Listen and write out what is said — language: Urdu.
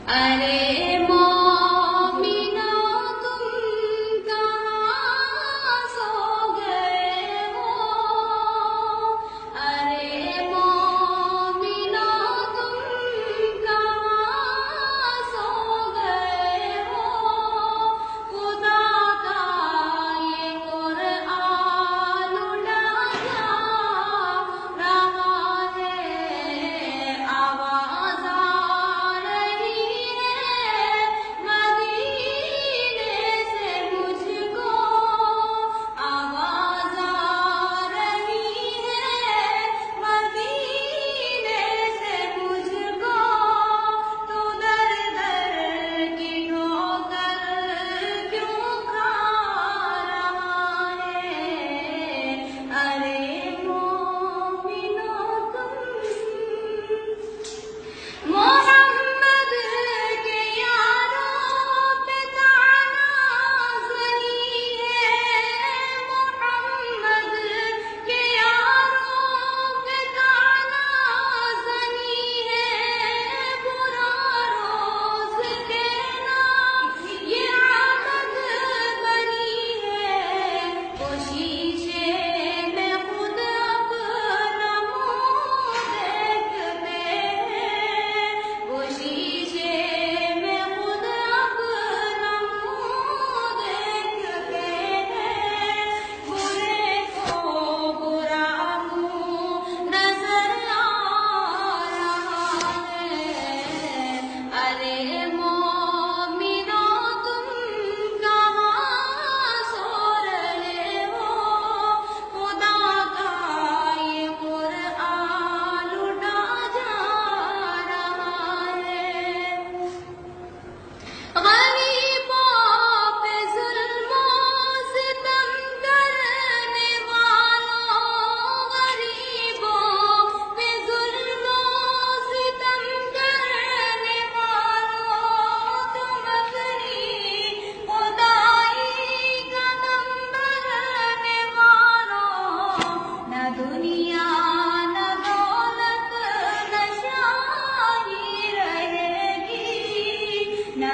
ارے مومنو تم کہاں سو گئے ہو، ارے مومنو تم کہاں سو گئے ہو، خدا کا یہ قرآن اڑا جا رہا ہے، آواز آ رہی ہے مدینے سے مجھ کو، آواز آ رہی ہے مدینے سے مجھ کو، تو در در کی ٹھوکر کیوں کھا رہا ہے، ارے مومنو تم محمد کے یاروں پہ طعنہ زنی ہے، محمد کے یاروں پہ طعنہ زنی ہے، برا روز کہنا یہ عادت بنی ہے، وہ شیشے میں خود اپنا منہ دیکھتے ہیں، وہ شیشے میں خود اپنا منہ دیکھتے ہیں، برے کو برا منہ نظر آ رہا ہے، ارے مومنو تم کہاں سو رہے ہو، خدا کا یہ قرآن اڑا جا رہا ہے، غریبوں پہ ظلم و ستم کرنے والوں، غریبوں پہ ظلم و ستم کرنے والوں، تم اپنی خدائی کا دم بھرنے والوں، نہ دنیا نہ دولت نہ شاہی رہے گی، نہ